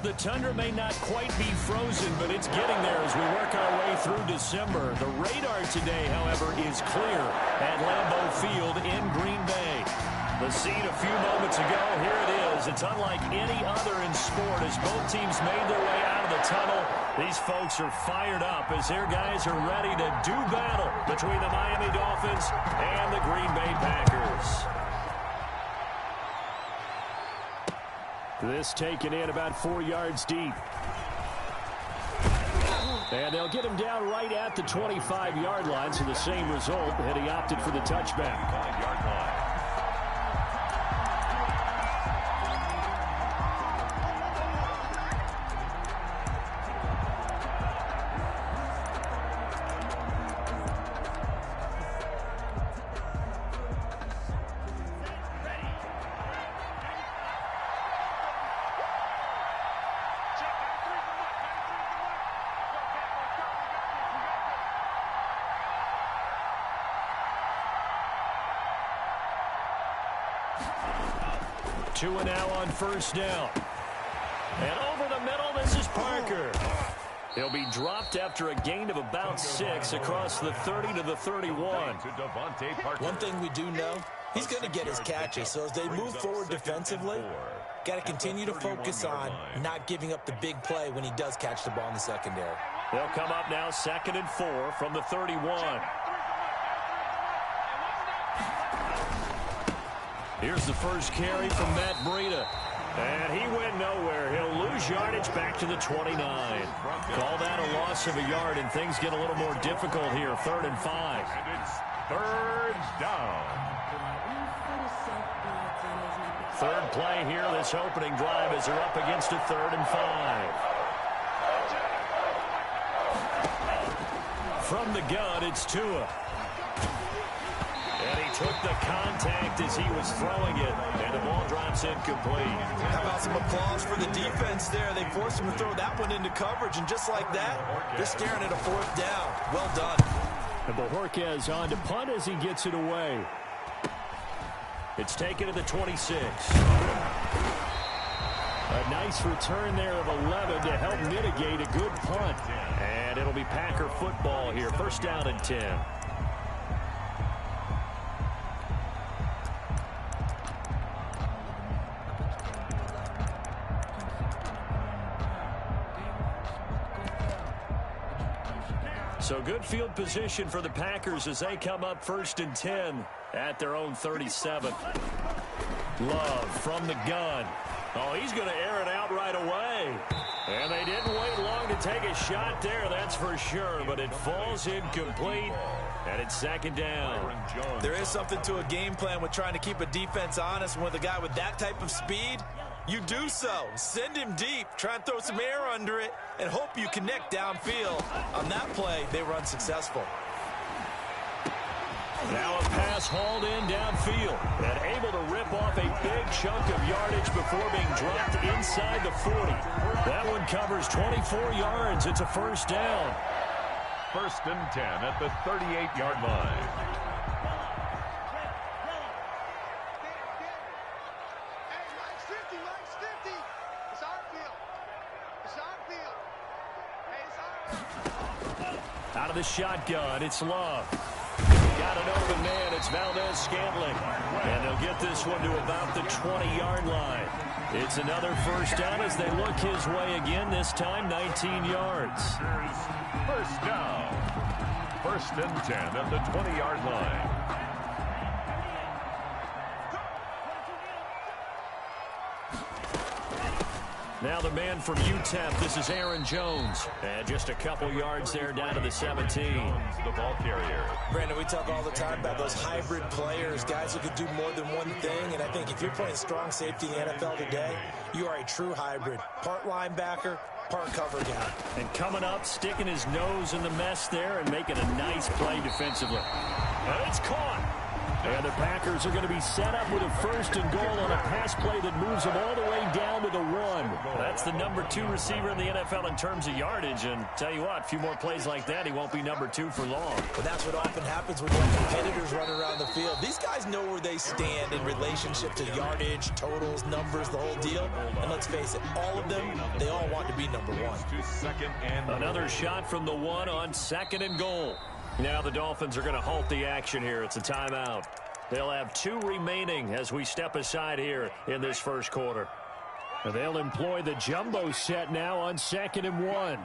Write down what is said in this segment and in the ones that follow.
The tundra may not quite be frozen, but it's getting there as we work our way through December. The radar today, however, is clear at Lambeau Field in Green Bay. The scene a few moments ago, here it is. It's unlike any other in sport as both teams made their way out of the tunnel. These folks are fired up as their guys are ready to do battle between the Miami Dolphins and the Green Bay Packers. This taken in about 4 yards deep. And they'll get him down right at the 25-yard line, so the same result, and he opted for the touchback. Two and now on first down. And over the middle, this is Parker. He'll be dropped after a gain of about 6 across the 30 to the 31. One thing we do know, he's going to get his catches. So as they move forward defensively, got to continue to focus on not giving up the big play when he does catch the ball in the secondary. They'll come up now 2nd and 4 from the 31. Here's the first carry from Matt Breida. And he went nowhere. He'll lose yardage back to the 29. Call that a loss of a yard, and things get a little more difficult here. 3rd and 5. And it's 3rd down. Third play here, this opening drive, as they're up against a 3rd and 5. From the gun, it's Tua. And he took the contact as he was throwing it, and the ball drops incomplete. How about some applause for the defense there? They forced him to throw that one into coverage, and just like that, they're staring at a 4th down. Well done. And Bojorquez on to punt as he gets it away. It's taken to the 26. A nice return there of 11 to help mitigate a good punt. And it'll be Packer football here. 1st down and 10. So good field position for the Packers as they come up 1st and 10 at their own 37. Love from the gun. Oh, he's going to air it out right away. And they didn't wait long to take a shot there, that's for sure. But it falls incomplete, and it's 2nd down. There is something to a game plan with trying to keep a defense honest. With a guy with that type of speed, you do so. Send him deep. Try and throw some air under it and hope you connect downfield. On that play, they were unsuccessful. Now a pass hauled in downfield and able to rip off a big chunk of yardage before being dropped inside the 40. That one covers 24 yards. It's a 1st down. 1st and 10 at the 38-yard line. Out of the shotgun, it's Love. Got an open man, it's Valdez-Scantling. And they'll get this one to about the 20-yard line. It's another 1st down as they look his way again, this time 19 yards. 1st down. 1st and 10 at the 20-yard line. Now the man from UTEP, this is Aaron Jones. And just a couple yards there down to the 17. The ball carrier. Brandon, we talk all the time about those hybrid players, guys who could do more than one thing. And I think if you're playing strong safety in the NFL today, you are a true hybrid. Part linebacker, part cover guy. And coming up, sticking his nose in the mess there and making a nice play defensively. And it's caught. And the Packers are going to be set up with a 1st and goal on a pass play that moves them all the way down to the 1. That's the number 2 receiver in the NFL in terms of yardage. And tell you what, a few more plays like that, he won't be number 2 for long. But that's what often happens when you have competitors running around the field. These guys know where they stand in relationship to yardage, totals, numbers, the whole deal. And let's face it, all of them, they all want to be number 1. Another shot from the 1 on 2nd and goal. Now the Dolphins are going to halt the action here. It's a timeout. They'll have 2 remaining as we step aside here in this first quarter. And they'll employ the jumbo set now on 2nd and 1.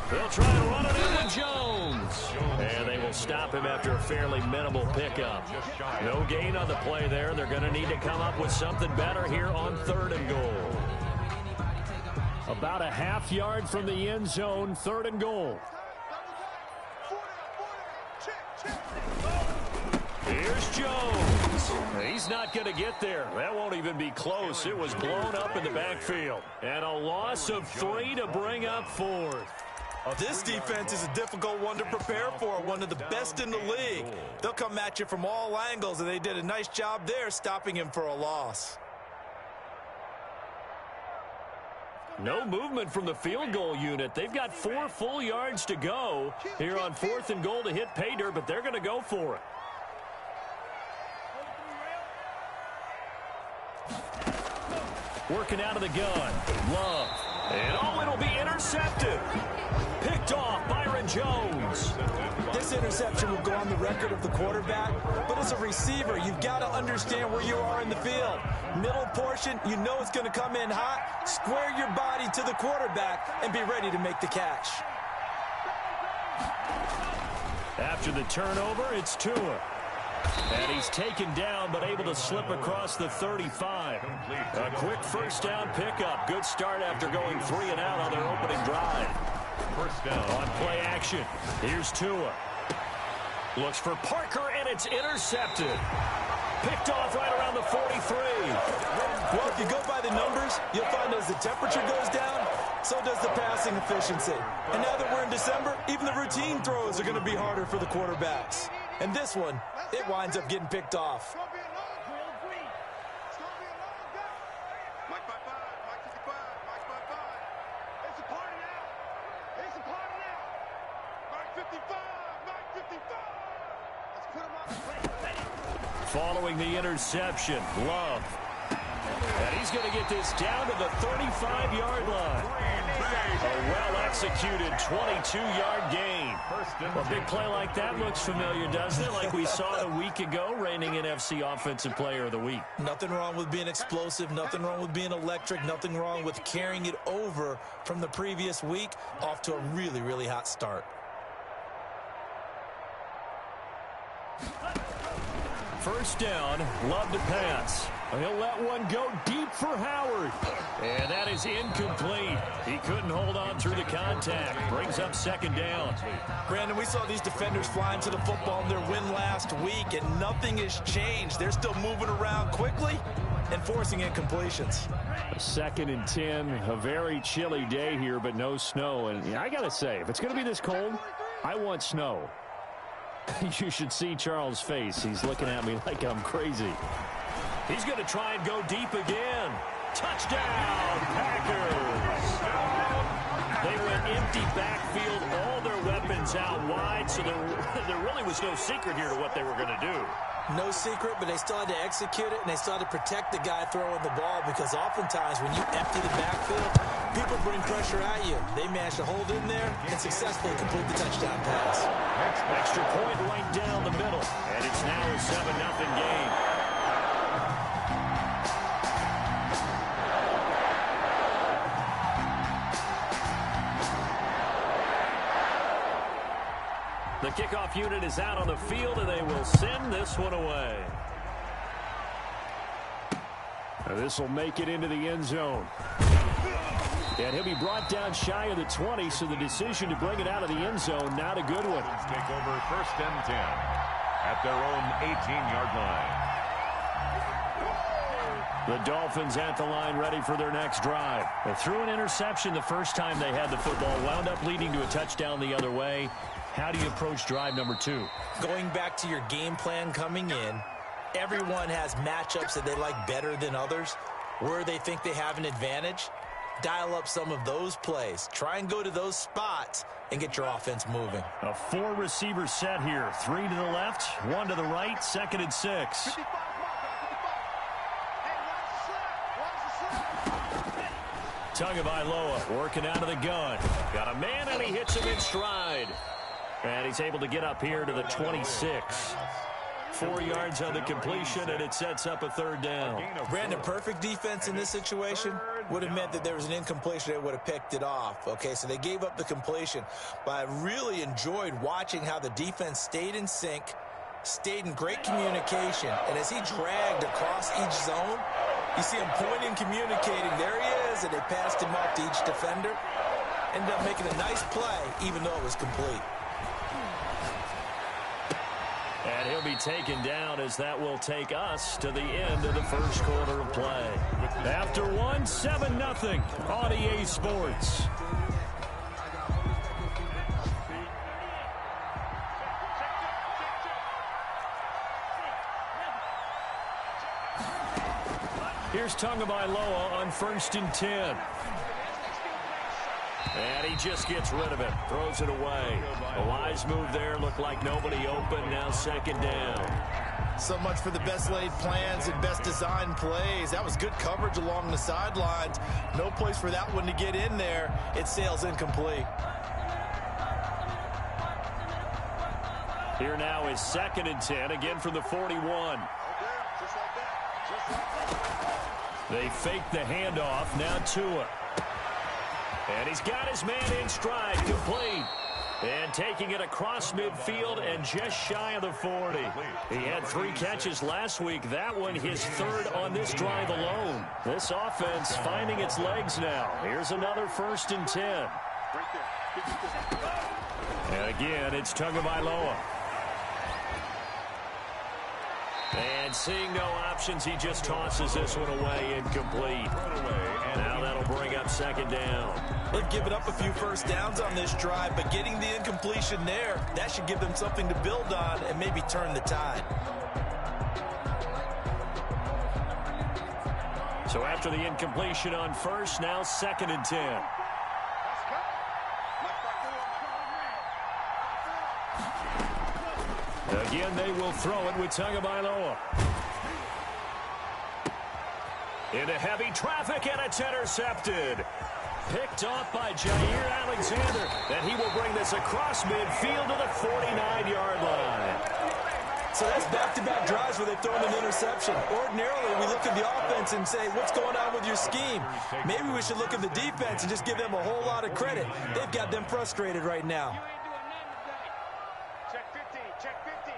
They'll try to run it in with Jones. And they will stop him after a fairly minimal pickup. No gain on the play there. They're going to need to come up with something better here on 3rd and goal. About a half yard from the end zone, 3rd and goal. Here's Jones. He's not going to get there. That won't even be close. It was blown up in the backfield. And a loss of 3 to bring up 4th. This defense is a difficult one to prepare for, one of the best in the league. They'll come at you from all angles, and they did a nice job there stopping him for a loss. No movement from the field goal unit. They've got 4 full yards to go here on 4th and goal to hit pay dirt, but they're going to go for it. Working out of the gun. Love. And it'll be intercepted. Picked off Byron Jones. This interception will go on the record of the quarterback, but as a receiver, you've got to understand where you are in the field. Middle portion, you know it's going to come in hot. Square your body to the quarterback and be ready to make the catch. After the turnover, it's Tua. And he's taken down, but able to slip across the 35. A quick 1st down pickup. Good start after going 3 and out on their opening drive. 1st down. On play action. Here's Tua. Looks for Parker, and it's intercepted. Picked off right around the 43. Well, if you go by the numbers, you'll find as the temperature goes down, so does the passing efficiency. And now that we're in December, even the routine throws are going to be harder for the quarterbacks. And this one, it winds up getting picked off. Following the interception, Love. And he's going to get this down to the 35-yard line. A well-executed 22-yard gain. A big play like that looks familiar, doesn't it? Like we saw it a week ago, reigning NFC Offensive Player of the Week. Nothing wrong with being explosive. Nothing wrong with being electric. Nothing wrong with carrying it over from the previous week off to a really, really hot start. First down, Love to pass. He'll let one go deep for Howard. And that is incomplete. He couldn't hold on through the contact. Brings up 2nd down. Brandon, we saw these defenders flying to the football in their win last week, and nothing has changed. They're still moving around quickly and forcing incompletions. 2nd and 10, a very chilly day here, but no snow. And I got to say, if it's going to be this cold, I want snow. You should see Charles' face. He's looking at me like I'm crazy. He's going to try and go deep again. Touchdown, Packers. They went empty backfield, all their weapons out wide, so there really was no secret here to what they were going to do. No secret, but they still had to execute it, and they still had to protect the guy throwing the ball, because oftentimes when you empty the backfield, people bring pressure at you. They managed to hold in there and successfully complete the touchdown pass. Extra point right down the middle, and it's now a 7-0 game. The kickoff unit is out on the field, and they will send this one away. This will make it into the end zone. And he'll be brought down shy of the 20, so the decision to bring it out of the end zone, not a good one. Take over 1st and 10 at their own 18-yard line. The Dolphins at the line ready for their next drive. They threw an interception the first time they had the football, wound up leading to a touchdown the other way. How do you approach drive number 2? Going back to your game plan coming in, everyone has matchups that they like better than others. Where they think they have an advantage, dial up some of those plays. Try and go to those spots and get your offense moving. A 4-receiver set here. 3 to the left, 1 to the right, 2nd and 6. Tagovailoa working out of the gun. Got a man, and he hits him in stride. And he's able to get up here to the 26. 4 yards on the completion, and it sets up a 3rd down. Brandon, perfect defense in this situation would have meant that there was an incompletion that would have picked it off. Okay, so they gave up the completion. But I really enjoyed watching how the defense stayed in sync, stayed in great communication. And as he dragged across each zone, you see him pointing, communicating. There he is, and they passed him off to each defender. Ended up making a nice play, even though it was complete. And he'll be taken down as that will take us to the end of the first quarter of play. After 1, 7-0 on EA Sports. Here's Tagovailoa on 1st and 10. And he just gets rid of it. Throws it away. A wise move there. Looked like nobody open. Now 2nd down. So much for the best laid plans and best designed plays. That was good coverage along the sidelines. No place for that one to get in there. It sails incomplete. Here now is 2nd and 10. Again from the 41. They fake the handoff. Now Tua. And he's got his man in stride, complete. And taking it across midfield and just shy of the 40. He had 3 catches last week. That one his 3rd on this drive alone. This offense finding its legs now. Here's another 1st and 10. And again, it's Tagovailoa. And seeing no options, he just tosses this one away, incomplete. Now that'll bring up 2nd down. They'll give it up a few first downs on this drive, but getting the incompletion there, that should give them something to build on and maybe turn the tide. So after the incompletion on 1st, now 2nd and 10. Again, they will throw it with Tagovailoa. Into heavy traffic, and it's intercepted. Picked off by Jair Alexander. And he will bring this across midfield to the 49-yard line. So that's back-to-back drives where they've thrown an interception. Ordinarily, we look at the offense and say, what's going on with your scheme? Maybe we should look at the defense and just give them a whole lot of credit. They've got them frustrated right now. Check 50, check 50. 17.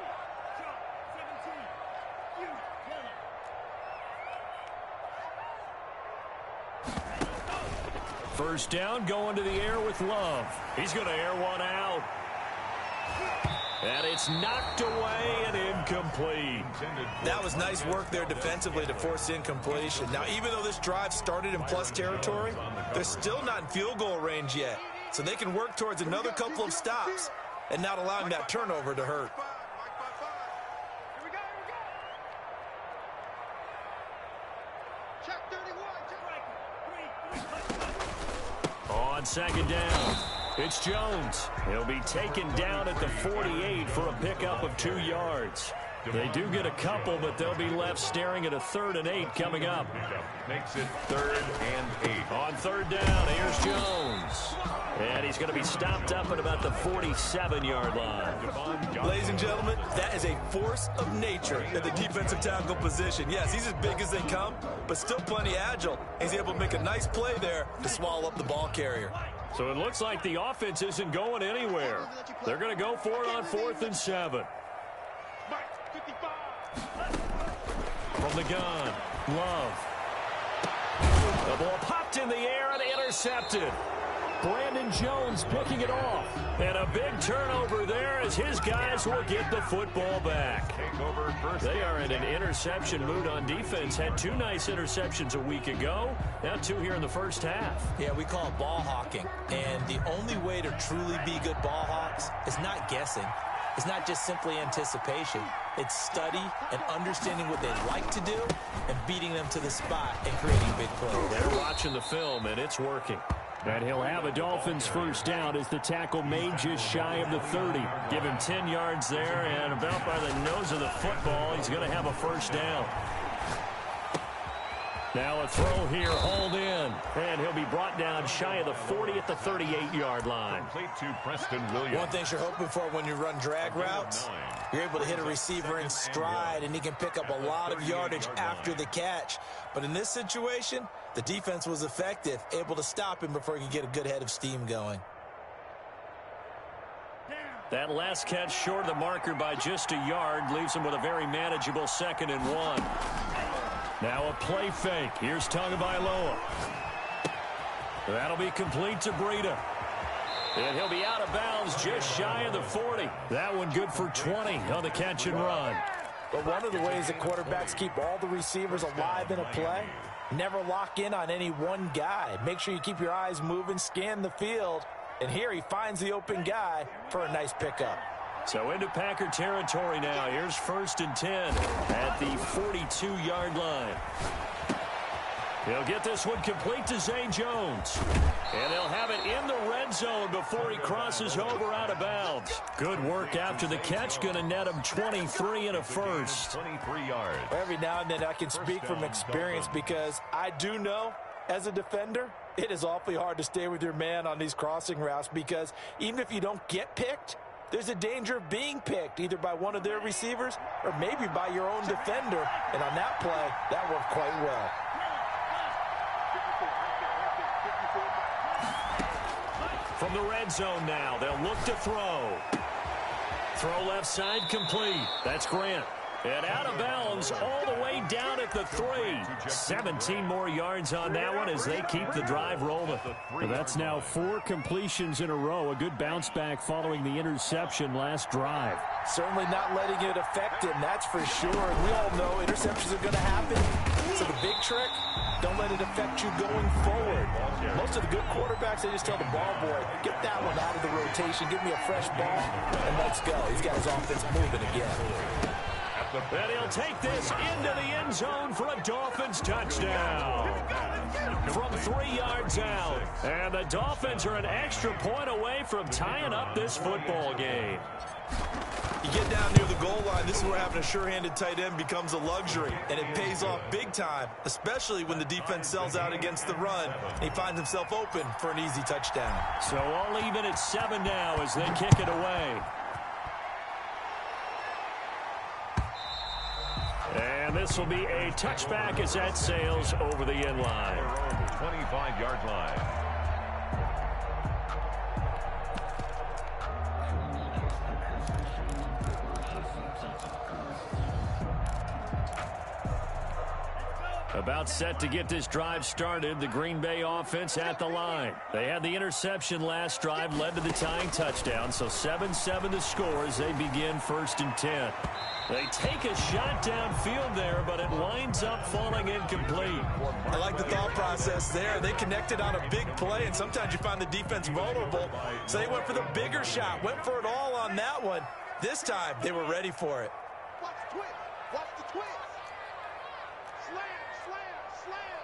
First down, going to the air with Love. He's going to air one out. And it's knocked away and incomplete. That was nice work there defensively to force incompletion. Now, even though this drive started in plus territory, they're still not in field goal range yet. So they can work towards another couple of stops and not allowing that turnover to hurt. On 2nd down, it's Jones. He'll be taken down at the 48 for a pickup of 2 yards. They do get a couple, but they'll be left staring at a 3rd and 8 coming up. Makes it 3rd and 8. On 3rd down, here's Jones. And he's going to be stopped up at about the 47-yard line. Ladies and gentlemen, that is a force of nature at the defensive tackle position. Yes, he's as big as they come, but still plenty agile. He's able to make a nice play there to swallow up the ball carrier. So it looks like the offense isn't going anywhere. They're going to go for it on 4th and 7. From the gun, Love. The ball popped in the air and intercepted. Brandon Jones picking it off. And a big turnover there as his guys will get the football back. They are in an interception mood on defense. Had 2 nice interceptions a week ago. Now 2 here in the first half. Yeah, we call it ball hawking. And the only way to truly be good ball hawks is not guessing. It's not just simply anticipation. It's study and understanding what they like to do and beating them to the spot and creating big plays. They're watching the film, and it's working. And he'll have a Dolphins first down as the tackle made just shy of the 30. Give him 10 yards there, and about by the nose of the football, he's going to have a first down. Now a throw here, hauled in. And he'll be brought down shy of the 40 at the 38-yard line. Complete to Preston Williams. One thing you're hoping for when you run drag routes, you're able to hit a receiver in stride, and he can pick up a lot of yardage after the catch. But in this situation, the defense was effective, able to stop him before he could get a good head of steam going. That last catch short of the marker by just a yard leaves him with a very manageable 2nd and 1. Now a play fake. Here's Tagovailoa. That'll be complete to Breida. And he'll be out of bounds just shy of the 40. That one good for 20 on the catch and run. But one of the ways that quarterbacks keep all the receivers alive in a play, never lock in on any one guy. Make sure you keep your eyes moving, scan the field. And here he finds the open guy for a nice pickup. So into Packer territory now. Here's 1st and 10 at the 42-yard line. He'll get this one complete to Zay Jones. And they'll have it in the red zone before he crosses over out of bounds. Good work after the catch. Going to net him 23 and a first. 23 yards. Every now and then I can speak from experience because I do know as a defender, it is awfully hard to stay with your man on these crossing routes because even if you don't get picked, there's a danger of being picked either by one of their receivers or maybe by your own defender. And on that play, that worked quite well. From the red zone now, they'll look to throw. Throw left side complete. That's Grant. And out of bounds all the way down at the 3. 17 more yards on that one as they keep the drive rolling. Well, that's now 4 completions in a row. A good bounce back following the interception last drive. Certainly not letting it affect him, that's for sure. And we all know interceptions are going to happen. So the big trick, don't let it affect you going forward. Most of the good quarterbacks, they just tell the ball boy, get that one out of the rotation, give me a fresh ball, and let's go. He's got his offense moving again. And he'll take this into the end zone for a Dolphins touchdown. From 3 yards out. And the Dolphins are an extra point away from tying up this football game. You get down near the goal line, this is where having a sure-handed tight end becomes a luxury, and it pays off big time, especially when the defense sells out against the run, and he finds himself open for an easy touchdown. So all even at 7 now as they kick it away. And this will be a touchback as that sails over the end line. 25-yard line. About set to get this drive started, the Green Bay offense at the line. They had the interception last drive, led to the tying touchdown, so 7-7 the score as they begin 1st and 10. They take a shot downfield there, but it winds up falling incomplete. I like the thought process there. They connected on a big play, and sometimes you find the defense vulnerable. So they went for the bigger shot, went for it all on that one. This time, they were ready for it. Watch the twist. Watch the twist. Slam, slam, slam.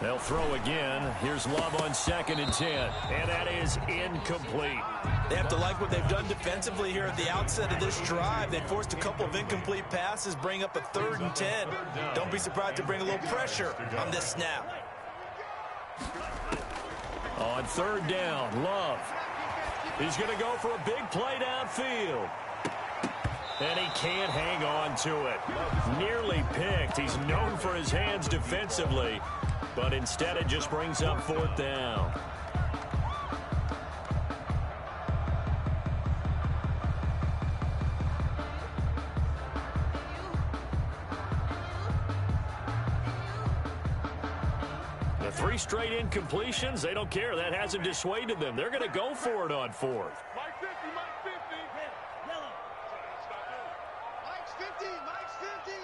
They'll throw again. Here's Love on 2nd and 10. And that is incomplete. They have to like what they've done defensively here at the outset of this drive. They forced a couple of incomplete passes, bring up a 3rd and 10. Don't be surprised to bring a little pressure on this snap. On 3rd down, Love. He's going to go for a big play downfield. And he can't hang on to it. Nearly picked. He's known for his hands defensively. But instead it just brings up 4th down. 3 straight incompletions. They don't care. That hasn't dissuaded them. They're going to go for it on 4th. Mike 50, Mike 50. Yellow. Mike's 50, Mike's 50.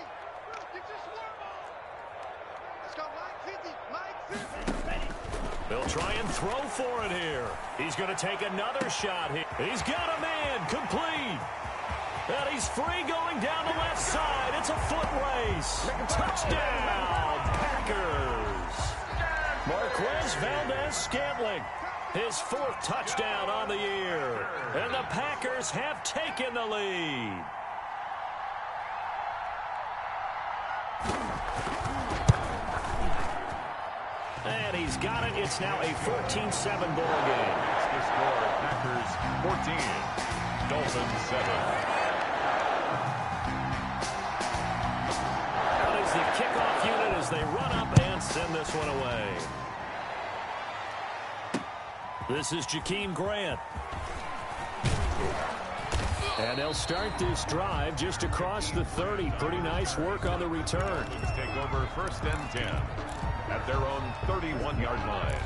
Get your swarm ball. Let's go, Mike 50, Mike 50. They'll try and throw for it here. He's going to take another shot here. He's got a man complete. And he's free going down the left side. It's a foot race. Touchdown, Packers. Marquez Valdez-Scantling, his 4th touchdown on the year. And the Packers have taken the lead. And he's got it. It's now a 14-7 ball game. That's the score. Packers 14, Dolphins 7. That is the kickoff unit as they run up and send this one away. This is Jakeem Grant. And they'll start this drive just across the 30. Pretty nice work on the return. Take over 1st and 10 at their own 31-yard line.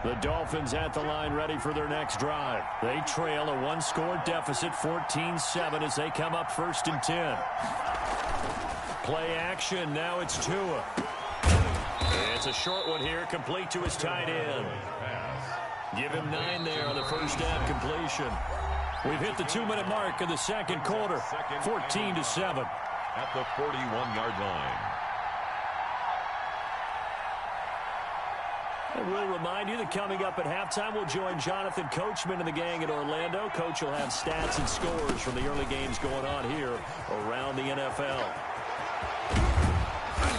The Dolphins at the line ready for their next drive. They trail a 1-score deficit, 14-7 as they come up 1st and 10. Play action. Now it's Tua. It's a short one here, complete to his tight end. Give him 9 there on the first down completion. We've hit the 2-minute mark of the second quarter, 14-7. At the 41-yard line. And we'll remind you that coming up at halftime, we'll join Jonathan Coachman and the gang in Orlando. Coach will have stats and scores from the early games going on here around the NFL.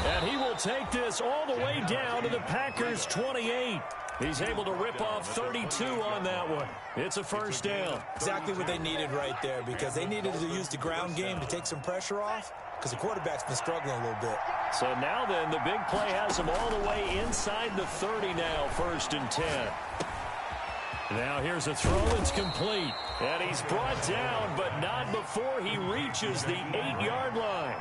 And he will take this all the way down to the Packers' 28. He's able to rip off 32 on that one. It's a first down. Exactly what they needed right there, because they needed to use the ground game to take some pressure off, because the quarterback's been struggling a little bit. So now then, the big play has him all the way inside the 30 now, 1st and 10. Now here's a throw. It's complete. And he's brought down, but not before he reaches the 8-yard line.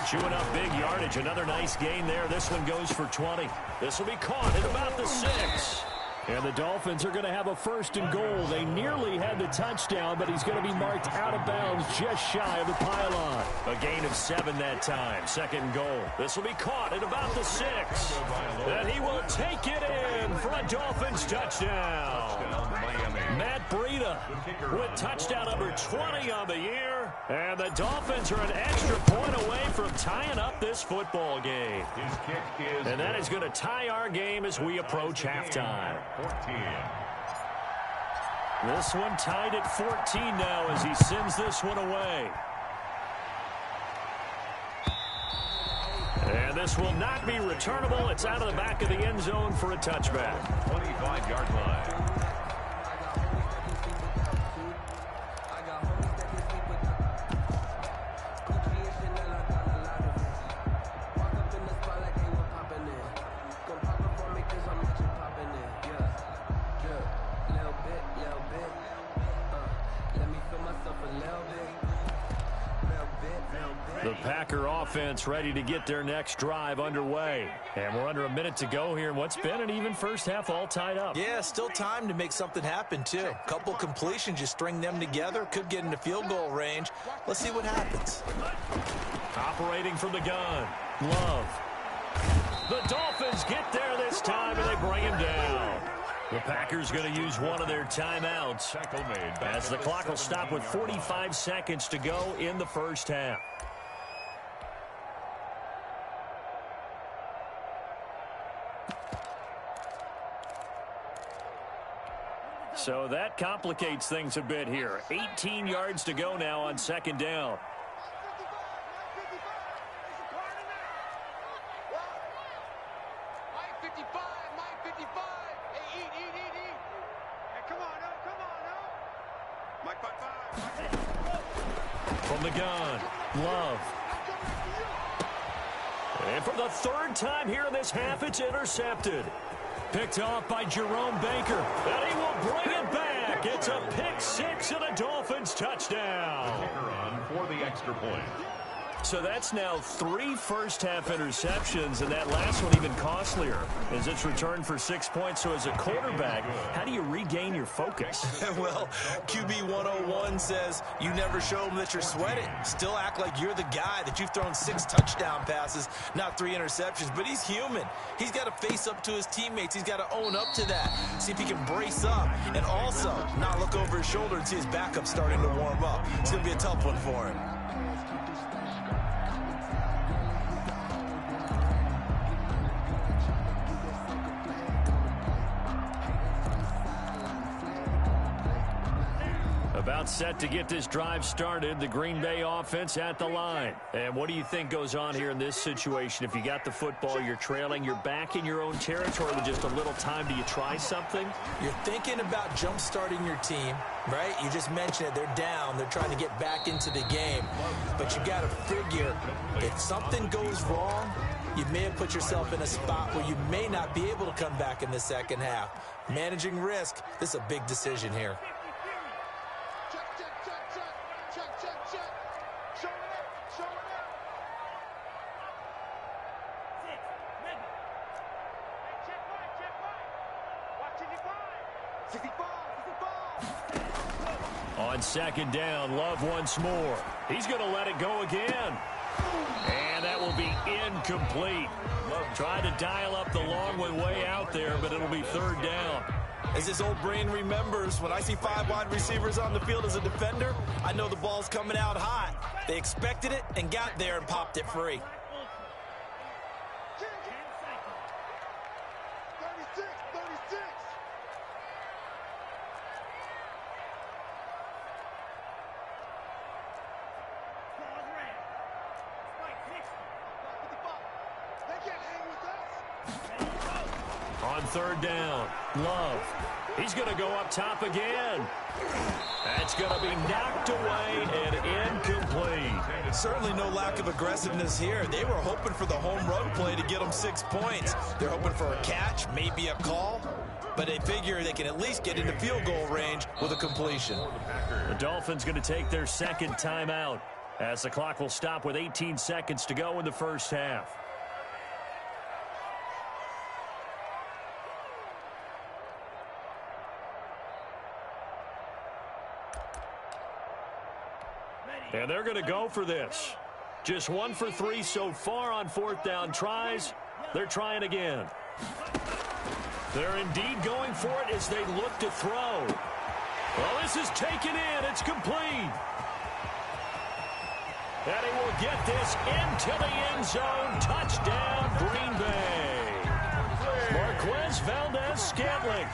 Chewing up big yardage. Another nice gain there. This one goes for 20. This will be caught at about the 6. And the Dolphins are going to have a 1st and goal. They nearly had the touchdown, but he's going to be marked out of bounds just shy of the pylon. A gain of 7 that time. 2nd and goal. This will be caught at about the 6. And he will take it in for a Dolphins touchdown. Matt Breida with touchdown number 20 on the year. And the Dolphins are an extra point away from tying up this football game. And that is going to tie our game as we approach halftime. 14. This one tied at 14 now as he sends this one away. And this will not be returnable. It's out of the back of the end zone for a touchback. 25-yard line. The Packer offense ready to get their next drive underway. And we're under a minute to go here in what's been an even first half, all tied up. Yeah, still time to make something happen, too. Couple completions, you string them together, could get into field goal range. Let's see what happens. Operating from the gun, Love. The Dolphins get there this time, and they bring him down. The Packers going to use one of their timeouts as the clock will stop with 45 seconds to go in the first half. So that complicates things a bit here. 18 yards to go now on 2nd down. From the gun, Love. And for the 3rd time here in this half, it's intercepted. Picked off by Jerome Baker. And he will bring it back. It's a pick six and a Dolphins touchdown. Kicker on for the extra point. So that's now 3 first-half interceptions, and that last one even costlier as it's returned for 6 points. So as a quarterback, how do you regain your focus? Well, QB 101 says you never show them that you're sweating. Still act like you're the guy, that you've thrown 6 touchdown passes, not 3 interceptions. But he's human. He's got to face up to his teammates. He's got to own up to that. See if he can brace up and also not look over his shoulder and see his backup starting to warm up. It's going to be a tough one for him. About set to get this drive started, the Green Bay offense at the line. And what do you think goes on here in this situation? If you got the football, you're trailing, you're back in your own territory with just a little time. Do you try something? You're thinking about jump-starting your team, right? You just mentioned it. They're down. They're trying to get back into the game. But you got to figure if something goes wrong, you may have put yourself in a spot where you may not be able to come back in the second half. Managing risk, this is a big decision here. On second down, Love once more. He's going to let it go again. And that will be incomplete. Love tried to dial up the long one way out there, but it'll be third down. As his old brain remembers, when I see 5 wide receivers on the field as a defender, I know the ball's coming out hot. They expected it and got there and popped it free. 36, 36. They can't hang with us. On third down, Love. He's going to go up top again. That's going to be knocked away and incomplete. Certainly no lack of aggressiveness here. They were hoping for the home run play to get them 6 points. They're hoping for a catch, maybe a call, but they figure they can at least get into field goal range with a completion. The Dolphins going to take their second timeout as the clock will stop with 18 seconds to go in the first half. And they're going to go for this. Just 1 for 3 so far on fourth down tries. They're trying again. They're indeed going for it as they look to throw. Well, this is taken in. It's complete. And he will get this into the end zone. Touchdown, Green Bay. Marquez Valdez-Scantling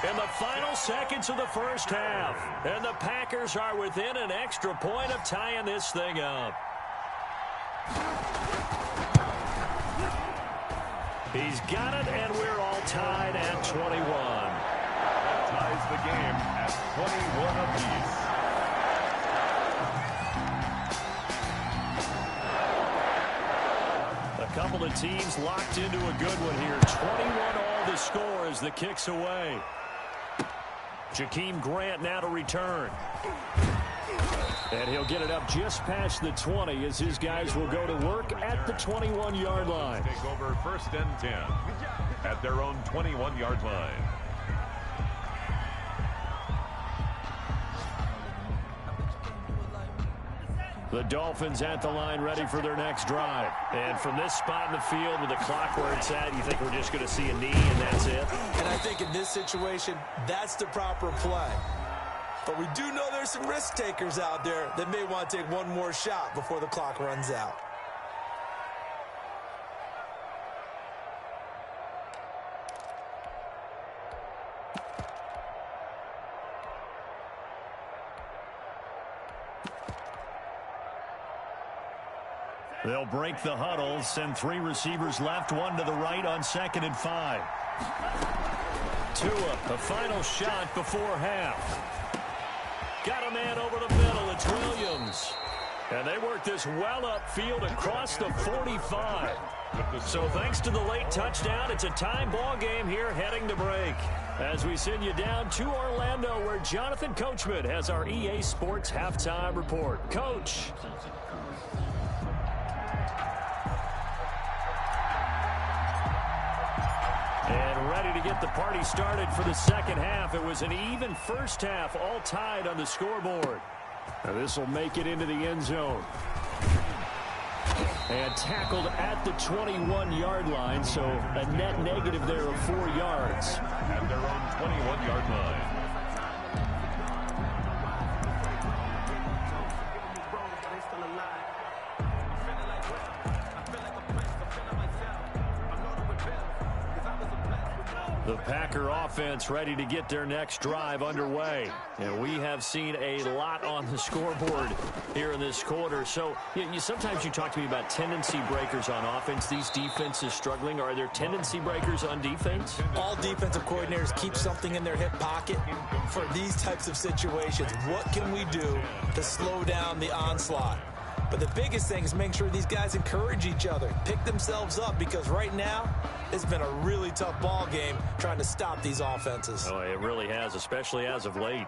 in the final seconds of the first half. And the Packers are within an extra point of tying this thing up. He's got it, and we're all tied at 21. That ties the game at 21 apiece. A couple of teams locked into a good one here. 21 all the score as the kick's away. Jakeem Grant now to return. And he'll get it up just past the 20 as his guys will go to work at the 21-yard line. Take over first and 10 at their own 21-yard line. The Dolphins at the line ready for their next drive. And from this spot in the field with the clock where it's at, you think we're just going to see a knee and that's it? And I think in this situation, that's the proper play. But we do know there's some risk takers out there that may want to take one more shot before the clock runs out. They'll break the huddle, send 3 receivers left, 1 to the right on 2nd and 5. Tua, the final shot before half. Got a man over the middle. It's Williams. And they work this well upfield across the 45. So thanks to the late touchdown, it's a time ball game here heading to break. As we send you down to Orlando, where Jonathan Coachman has our EA Sports Halftime Report. Coach. And ready to get the party started for the second half. It was an even first half, all tied on the scoreboard. Now this will make it into the end zone. And tackled at the 21-yard line, so a net negative there of 4 yards. At their own 21-yard line. The Packer offense ready to get their next drive underway. And we have seen a lot on the scoreboard here in this quarter. So sometimes you talk to me about tendency breakers on offense. These defenses struggling. Are there tendency breakers on defense? All defensive coordinators keep something in their hip pocket for these types of situations. What can we do to slow down the onslaught? But the biggest thing is making sure these guys encourage each other, pick themselves up, because right now it's been a really tough ball game trying to stop these offenses. Oh, it really has, especially as of late.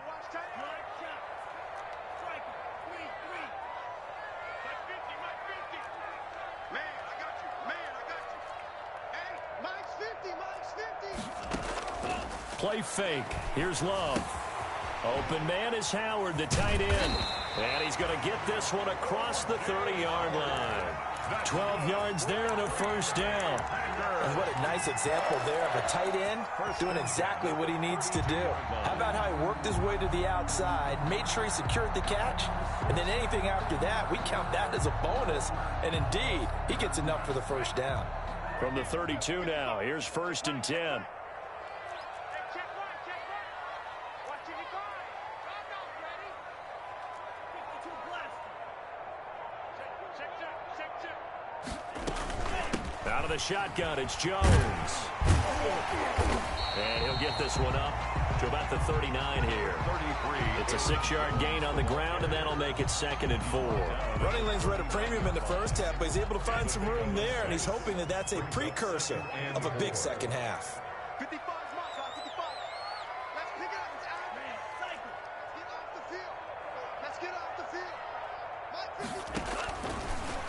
Play fake. Here's Love. Open man is Howard, the tight end. And he's going to get this one across the 30-yard line. 12 yards there and a first down. And what a nice example there of a tight end doing exactly what he needs to do. How about how he worked his way to the outside, made sure he secured the catch, and then anything after that, we count that as a bonus. And indeed, he gets enough for the first down. From the 32 now, here's 1st and 10. Out of the shotgun, it's Jones. And he'll get this one up to about the 39 here. 33. It's a 6-yard gain on the ground, and that'll make it 2nd and 4. Running lanes were at a premium in the first half, but he's able to find some room there, and he's hoping that that's a precursor of a big second half. 55 mark, 55. Let's pick it up. It's out. Let's get off the field. Let's get off the field.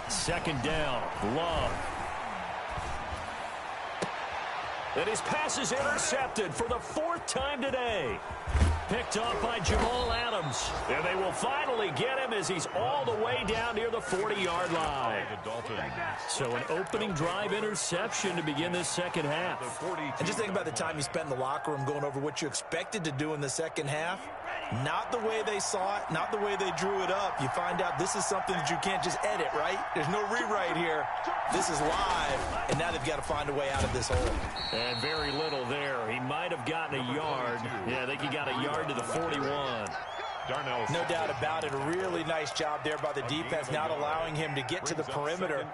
2nd down, Love. And his pass is intercepted for the 4th time today. Picked off by Jamal Adams. And they will finally get him as he's all the way down near the 40-yard line. So an opening drive interception to begin this second half. And just think about the time you spent in the locker room going over what you expected to do in the second half. Not the way they saw it, not the way they drew it up. You find out this is something that you can't just edit, right? There's no rewrite here. This is live, and now they've got to find a way out of this hole. And very little there. He might have gotten a yard. Yeah, I think he got a yard to the 41. No doubt about it. A really nice job there by the defense, not allowing him to get to the perimeter.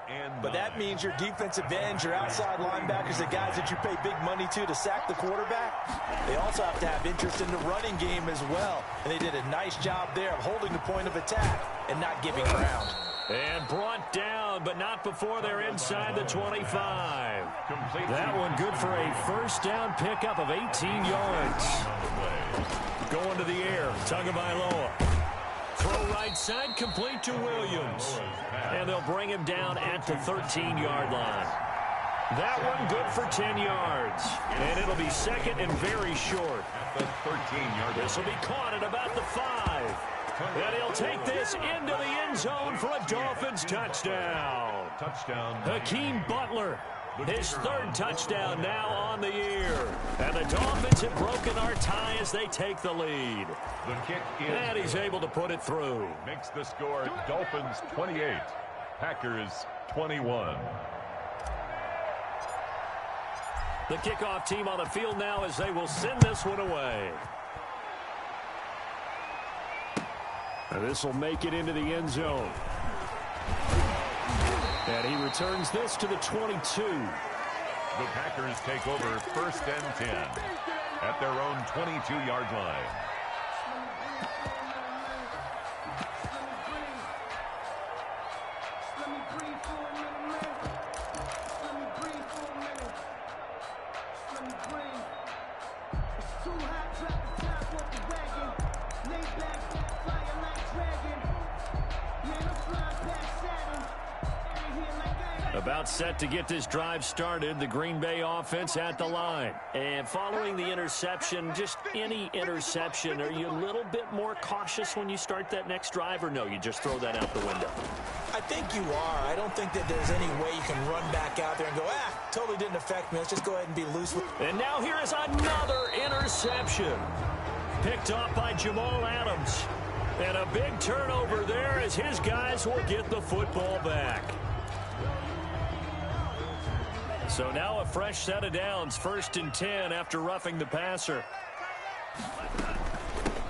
But that means your defensive ends, your outside linebackers, the guys that you pay big money to sack the quarterback, they also have to have interest in the running game as well. And they did a nice job there of holding the point of attack and not giving ground. And brought down, but not before they're inside the 25. That one good for a first down pickup of 18 yards. Going to the air, Tagovailoa. Throw right side, complete to Williams. And they'll bring him down at the 13-yard line. That one good for 10 yards. And it'll be 2nd and very short. This will be caught at about the 5. And he'll take this into the end zone for a Dolphins touchdown. Hakeem Butler. His 3rd touchdown now on the year. And the Dolphins have broken our tie as they take the lead. The kick is and he's able to put it through. Makes the score Dolphins 28, Packers 21. The kickoff team on the field now as they will send this one away. And this will make it into the end zone. And he returns this to the 22. The Packers take over 1st and 10 at their own 22-yard line. About set to get this drive started, the Green Bay offense at the line. And following the interception, just any interception, are you a little bit more cautious when you start that next drive, or no, you just throw that out the window? I think you are. I don't think that there's any way you can run back out there and go, totally didn't affect me. Let's just go ahead and be loose with it. And now here is another interception. Picked off by Jamal Adams. And a big turnover there as his guys will get the football back. So now a fresh set of downs, 1st and 10 after roughing the passer.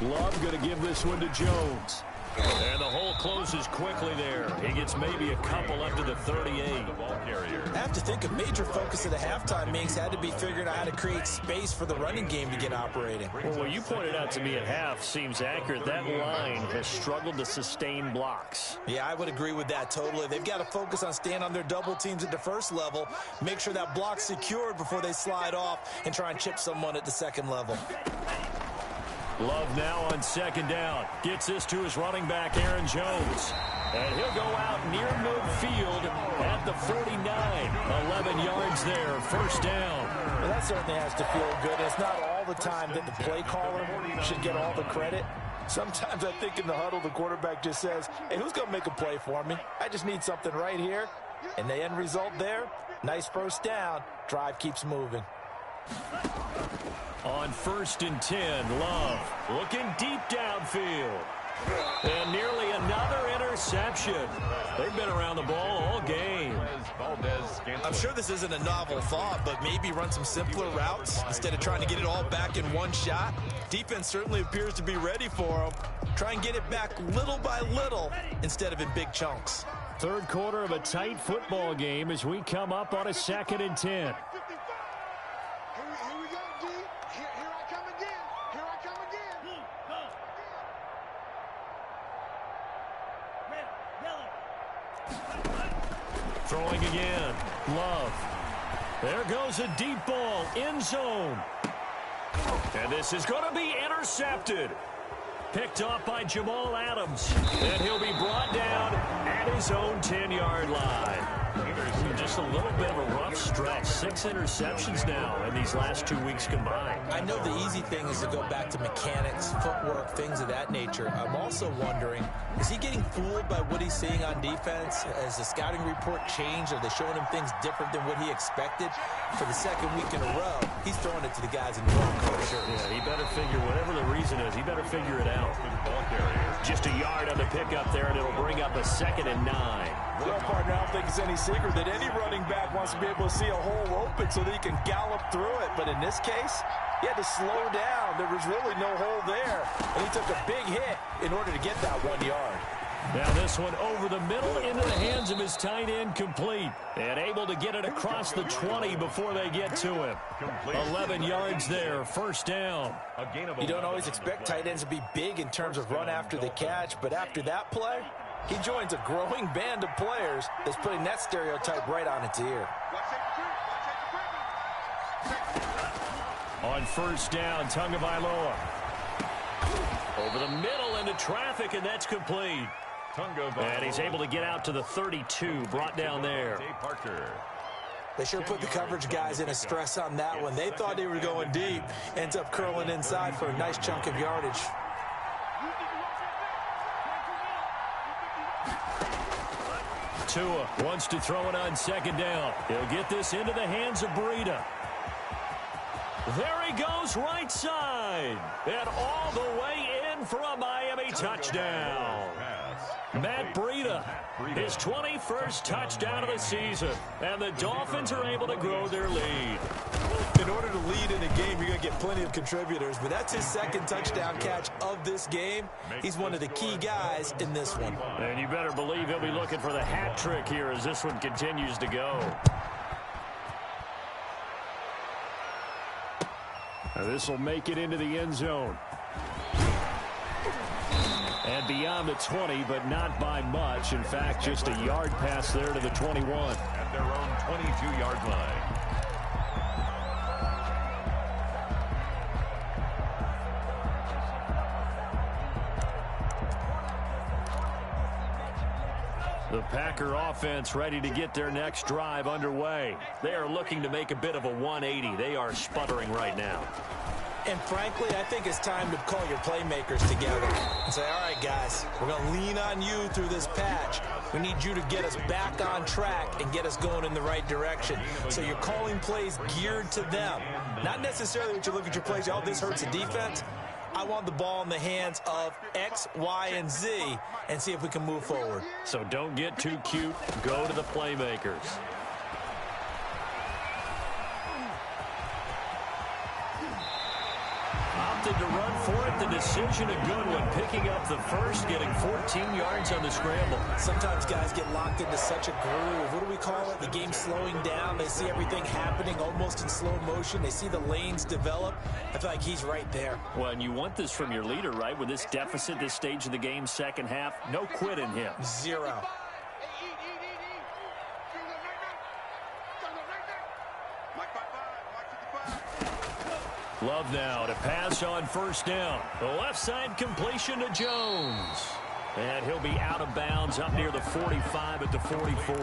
Love going to give this one to Jones. And the hole closes quickly there. He gets maybe a couple up to the 38. I have to think a major focus of the halftime meetings had to be figuring out how to create space for the running game to get operating. Well, what you pointed out to me at half seems accurate. That line has struggled to sustain blocks. Yeah, I would agree with that totally. They've got to focus on staying on their double teams at the first level, make sure that block's secured before they slide off and try and chip someone at the second level. Love now on 2nd down. Gets this to his running back, Aaron Jones. And he'll go out near midfield at the 49. 11 yards there, 1st down. Well, that certainly has to feel good. It's not all the time that the play caller should get all the credit. Sometimes I think in the huddle, the quarterback just says, hey, who's going to make a play for me? I just need something right here. And the end result there, nice 1st down. Drive keeps moving. On 1st and 10, Love looking deep downfield. And nearly another interception. They've been around the ball all game. I'm sure this isn't a novel thought, but maybe run some simpler routes instead of trying to get it all back in one shot. Defense certainly appears to be ready for them. Try and get it back little by little instead of in big chunks. 3rd quarter of a tight football game as we come up on a 2nd and 10. Throwing again. Love. There goes a deep ball. End zone. And this is going to be intercepted. Picked off by Jamal Adams. And he'll be brought down at his own 10-yard line. Just a little bit of a rough stretch. 6 interceptions now in these last 2 weeks combined. I know the easy thing is to go back to mechanics, footwork, things of that nature. I'm also wondering, is he getting fooled by what he's seeing on defense? Has the scouting report changed? Are they showing him things different than what he expected? For the 2nd week in a row, he's throwing it to the guys in the wrong color shirts. Yeah, he better figure, whatever the reason is, he better figure it out. Just a yard on the pickup there, and it'll bring up a 2nd and 9. Well, partner, I don't think it's any secret that any running back wants to be able to see a hole open so that he can gallop through it. But in this case, he had to slow down. There was really no hole there. And he took a big hit in order to get that 1 yard. Now this one over the middle into the hands of his tight end, complete. And able to get it across the 20 before they get to him. 11 yards there, 1st down. You don't always expect tight ends to be big in terms of run after the catch, but after that play, he joins a growing band of players that's putting that stereotype right on its ear. On 1st down, Tagovailoa. Over the middle into traffic, and that's complete. And he's able to get out to the 32, brought down there. They sure put the coverage guys in a stress on that one. They thought they were going deep. Ends up curling inside for a nice chunk of yardage. Tua wants to throw it on 2nd down. He'll get this into the hands of Breida. There he goes, right side. And all the way in for a Miami touchdown. Matt Breida, his 21st touchdown of the season. And the Dolphins are able to grow their lead. In order to lead in a game, you're going to get plenty of contributors. But that's his 2nd touchdown catch of this game. He's one of the key guys in this one. And you better believe he'll be looking for the hat trick here as this one continues to go. Now this will make it into the end zone. And beyond the 20, but not by much. In fact, just a yard pass there to the 21. At their own 22-yard line. The The Packer offense ready to get their next drive underway. They are looking to make a bit of a 180. They are sputtering right now. And frankly, I think it's time to call your playmakers together and say, all right, guys, we're going to lean on you through this patch. We need you to get us back on track and get us going in the right direction. So you're calling plays geared to them. Not necessarily that you look at your plays, oh, this hurts the defense. I want the ball in the hands of X, Y, and Z and see if we can move forward. So don't get too cute. Go to the playmakers. Opted to run for it. The decision, a good one. Picking up the first, getting 14 yards on the scramble. Sometimes guys get locked into such a groove. What do we call it? The game's slowing down. They see everything happening almost in slow motion. They see the lanes develop. I feel like he's right there. Well, and you want this from your leader, right? With this deficit, this stage of the game, second half, no quit in him. Zero. Love now to pass on first down. The left side completion to Jones. And he'll be out of bounds up near the 45 at the 44.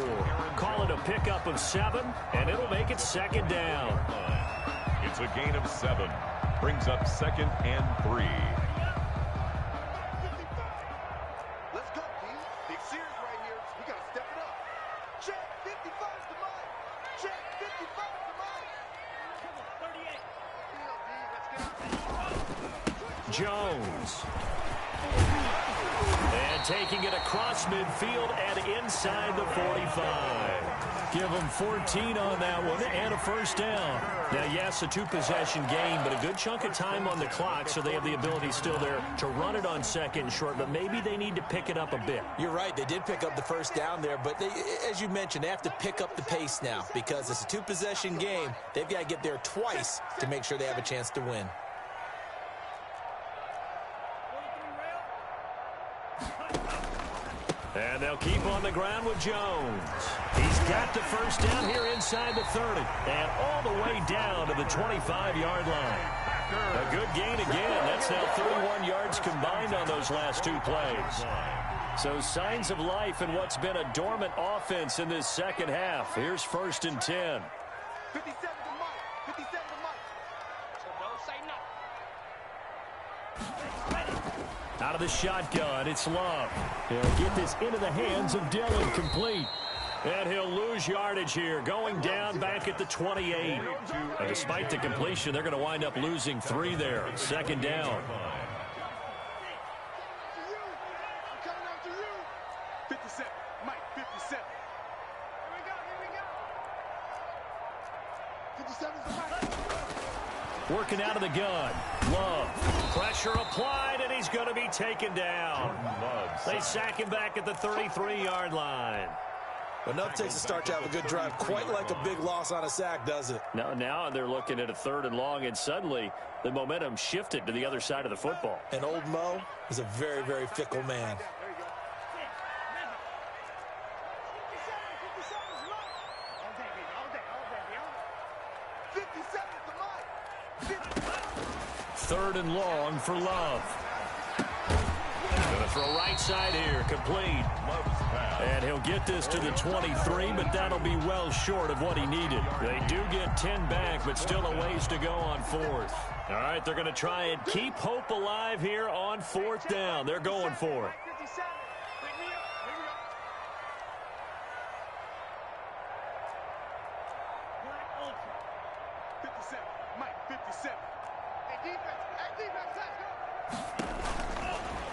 Call it a pickup of 7, and it'll make it second down. It's a gain of 7. Brings up 2nd and 3. Let's go, team. Big series right here. We got to step it up. Check 55 to Mike. Check 55 to Mike. Come on, 38. Jones. And taking it across midfield and inside the 45. Give them 14 on that one and a first down. Now, yes, a 2-possession game, but a good chunk of time on the clock, so they have the ability still there to run it on second and short, but maybe they need to pick it up a bit. You're right. They did pick up the first down there, but they, as you mentioned, they have to pick up the pace now because it's a 2-possession game. They've got to get there twice to make sure they have a chance to win. And they'll keep on the ground with Jones. He's got the first down here inside the 30. And all the way down to the 25-yard line. A good gain again. That's now 31 yards combined on those last 2 plays. So signs of life in what's been a dormant offense in this second half. Here's 1st and 10. 57 to Mike. 57 to Mike. So don't say nothing. Out of the shotgun, it's Love. He'll get this into the hands of Dillon, complete. And he'll lose yardage here, going down back at the 28. And despite the completion, they're going to wind up losing 3 there. Second down. 57. Mike, 57. Here we go. 57 is Mike. Working out of the gun. Love. Pressure applied, and he's going to be taken down. They sack him back at the 33-yard line. Enough takes to start to have a good drive. Quite like a big loss on a sack, does it? Now they're looking at a 3rd and long, and suddenly the momentum shifted to the other side of the football. And old Mo is a very, very fickle man. Third and long for Love. Going to throw right side here, complete. And he'll get this to the 23, but that'll be well short of what he needed. They do get 10 back, but still a ways to go on 4th. All right, they're going to try and keep hope alive here on 4th down. They're going for it. 57. Mike, 57. Hey, defense, let's go.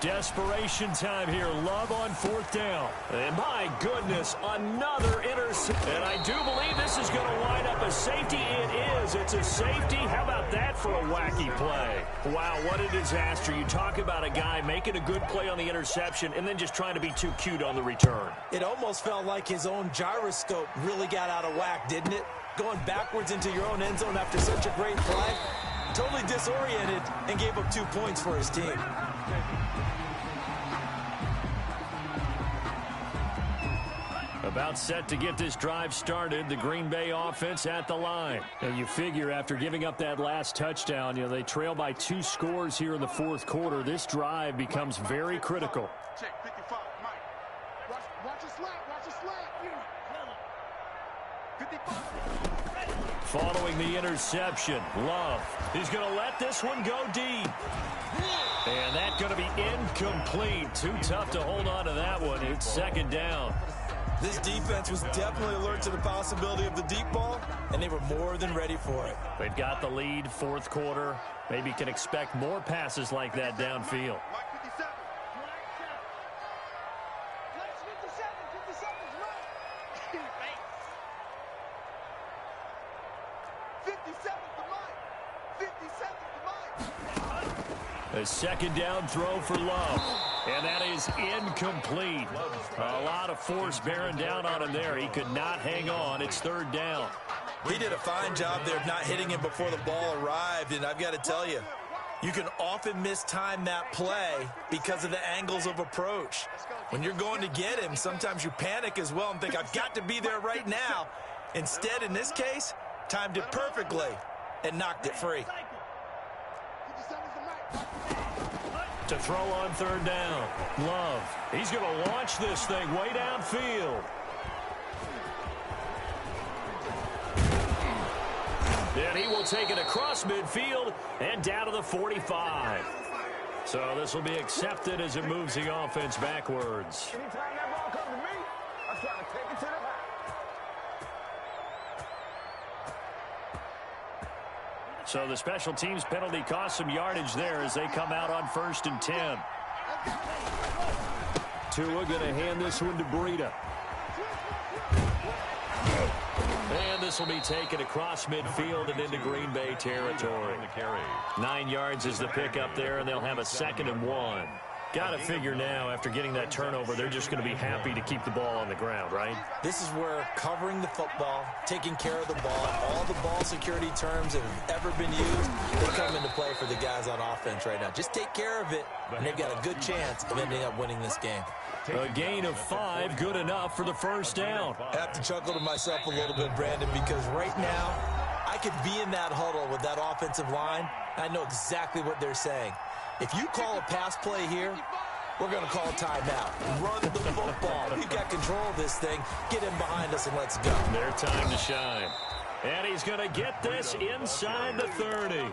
Desperation time here. Love on 4th down. And my goodness, another interception. And I do believe this is going to wind up a safety. It is. It's a safety. How about that for a wacky play? Wow, what a disaster. You talk about a guy making a good play on the interception and then just trying to be too cute on the return. It almost felt like his own gyroscope really got out of whack, didn't it? Going backwards into your own end zone after such a great play. Totally disoriented and gave up 2 points for his team. About set to get this drive started, the Green Bay offense at the line. And you figure after giving up that last touchdown, they trail by 2 scores here in the 4th quarter. This drive becomes very critical. Check 55, Mike. Watch a slant. Watch a slant. 55. Following the interception, Love is going to let this one go deep. And that's going to be incomplete. Too tough to hold on to that one. It's second down. This defense was definitely alert to the possibility of the deep ball, and they were more than ready for it. They've got the lead, fourth quarter. Maybe can expect more passes like that downfield. Mike 57. 57 is right. 57 for Mike. 57 for Mike. A second down throw for Love. And that is incomplete. A lot of force bearing down on him there. He could not hang on. It's third down. He did a fine job there of not hitting him before the ball arrived, and I've got to tell you, you can often mistime that play because of the angles of approach. When you're going to get him, sometimes you panic as well and think, I've got to be there right now. Instead, in this case, timed it perfectly and knocked it free. 57 is the Mike. To throw on third down. Love. He's going to launch this thing way downfield. And he will take it across midfield and down to the 45. So this will be accepted as it moves the offense backwards. Anytime that ball comes to me, I'm trying to take it to the house. So the special teams penalty cost some yardage there as they come out on 1st and 10. Tua going to hand this one to Breida. And this will be taken across midfield and into Green Bay territory. 9 yards is the pickup there, and they'll have a 2nd and 1. Got to figure now, after getting that turnover, they're just going to be happy to keep the ball on the ground, right? This is where covering the football, taking care of the ball, all the ball security terms that have ever been used, they come into play for the guys on offense right now. Just take care of it, and they've got a good chance of ending up winning this game. A gain of 5, good enough for the first down. I have to chuckle to myself a little bit, Brandon, because right now, I could be in that huddle with that offensive line. I know exactly what they're saying. If you call a pass play here, we're going to call a timeout. Run the football. We've got control of this thing. Get him behind us and let's go. Their time to shine. And he's going to get this inside the 30.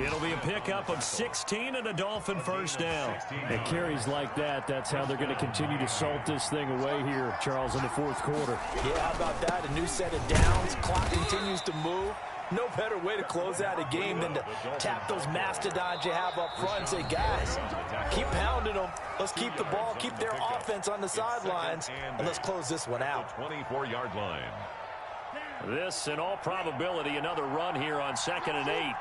It'll be a pickup of 16 and a Dolphin first down. And carries like that, that's how they're going to continue to salt this thing away here, Charles, in the fourth quarter. Yeah, how about that? A new set of downs. Clock continues to move. No better way to close out a game than to tap those mastodons you have up front and say, guys, keep pounding them. Let's keep the ball, keep their offense on the sidelines, and let's close this one out. 24-yard line. This, in all probability, another run here on 2nd and 8.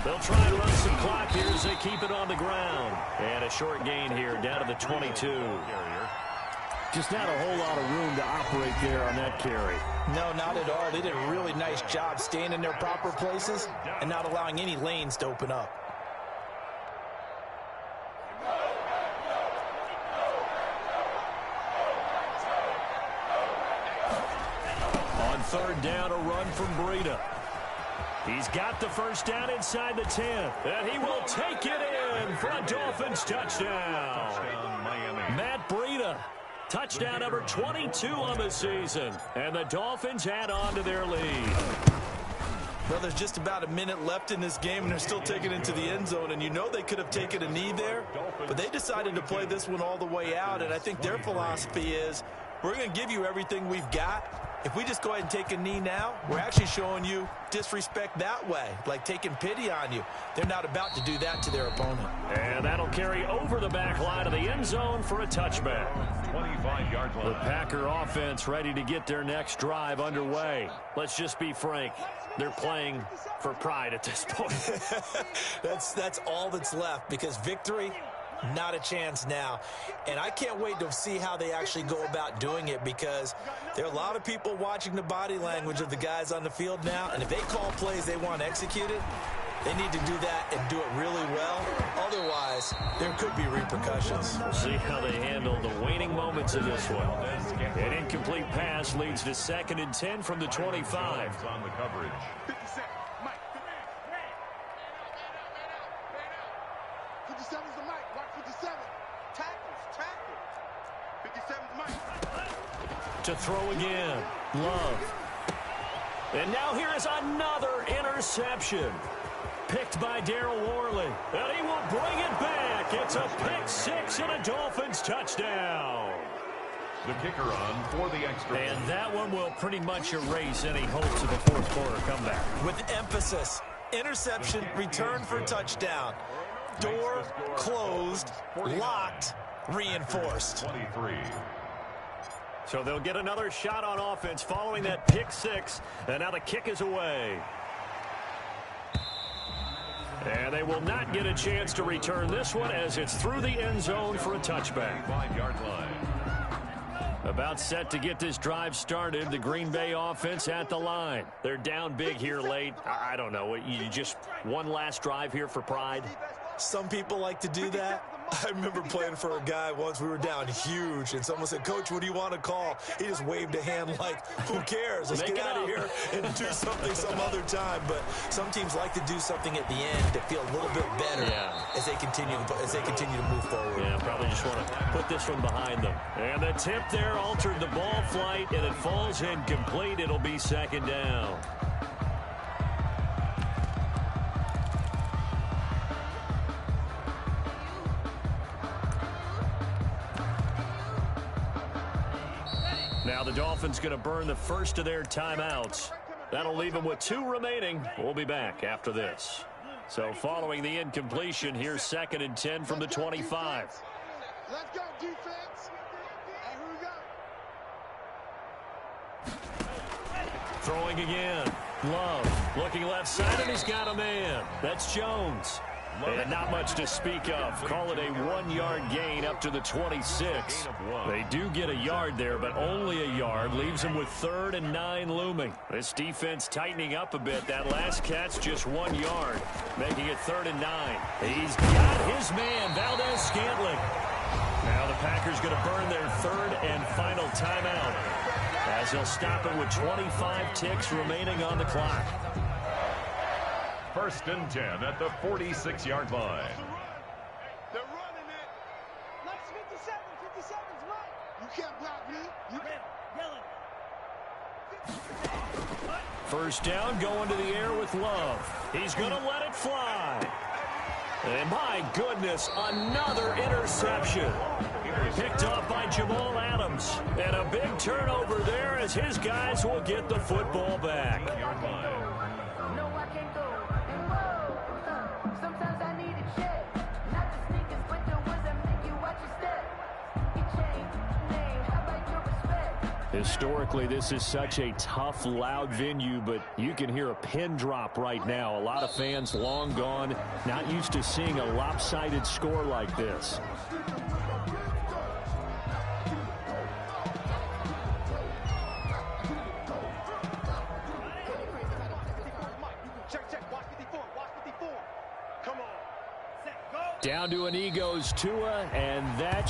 They'll try and run some clock here as they keep it on the ground. And a short gain here down to the 22. Just not a whole lot of room to operate there on that carry. No, not at all. They did a really nice job staying in their proper places and not allowing any lanes to open up. On third down, a run from Breida. He's got the first down inside the 10. And he will take it in for a Dolphins touchdown. Matt Breida. Touchdown number 22 on the season. And the Dolphins add on to their lead. Well, there's just about a minute left in this game, and they're still taking it into the end zone. And you know they could have taken a knee there, but they decided to play this one all the way out. And I think their philosophy is, we're going to give you everything we've got. If we just go ahead and take a knee now, we're actually showing you disrespect that way, like taking pity on you. They're not about to do that to their opponent. And that'll carry over the back line of the end zone for a touchback. 25-yard line. The Packer offense ready to get their next drive underway. Let's just be frank. They're playing for pride at this point. That's all that's left, because victory, not a chance now. And I can't wait to see how they actually go about doing it, because there are a lot of people watching the body language of the guys on the field now, and if they call plays they want executed, they need to do that and do it really well. Otherwise, there could be repercussions. We'll see how they handle the waning moments of this one. An incomplete pass leads to 2nd and 10 from the 25. On the coverage. 57. Mike. 57 is the Mike. Watch 57. Tackles. To throw again. Love. And now here is another interception. Picked by Darryl Worley. And he will bring it back. It's a pick six and a Dolphins touchdown. The kicker on for the extra. And that one will pretty much erase any hopes of a fourth quarter comeback. With emphasis. Interception, return for touchdown. Door closed, locked, reinforced. 23. So they'll get another shot on offense following that pick six. And now the kick is away. And they will not get a chance to return this one as it's through the end zone for a touchback. 5-yard line. About set to get this drive started. The Green Bay offense at the line. They're down big here late. I don't know. You just one last drive here for pride? Some people like to do that. I remember playing for a guy once. We were down huge, and someone said, "Coach, what do you want to call?" He just waved a hand like, who cares? Let's get out of here and do something some other time. But some teams like to do something at the end to feel a little bit better as they continue to move forward. Yeah, probably just want to put this one behind them. And the tip there altered the ball flight, and it falls incomplete. It'll be second down. Now the Dolphins going to burn the first of their timeouts. That'll leave them with 2 remaining. We'll be back after this. So following the incompletion, here's 2nd and 10 from the 25. Let's go, defense. And here we go. Throwing again. Love looking left side, and he's got a man. That's Jones. And not much to speak of. Call it a 1-yard gain up to the 26. They do get a yard there, but only a yard. Leaves them with 3rd and 9 looming. This defense tightening up a bit. That last catch just 1 yard, making it 3rd and 9. He's got his man, Valdez-Scantling. Now the Packers going to burn their 3rd and final timeout, as they'll stop it with 25 ticks remaining on the clock. 1st and 10 at the 46-yard line. They're running it. Let's 57. 57's right. You can't block me. You can't. First down, going to the air with Love. He's going to let it fly. And my goodness, another interception. Picked off by Jamal Adams. And a big turnover there as his guys will get the football back. Historically, this is such a tough, loud venue, but you can hear a pin drop right now. A lot of fans long gone, not used to seeing a lopsided score like this. Down to an Eagles Tua, and that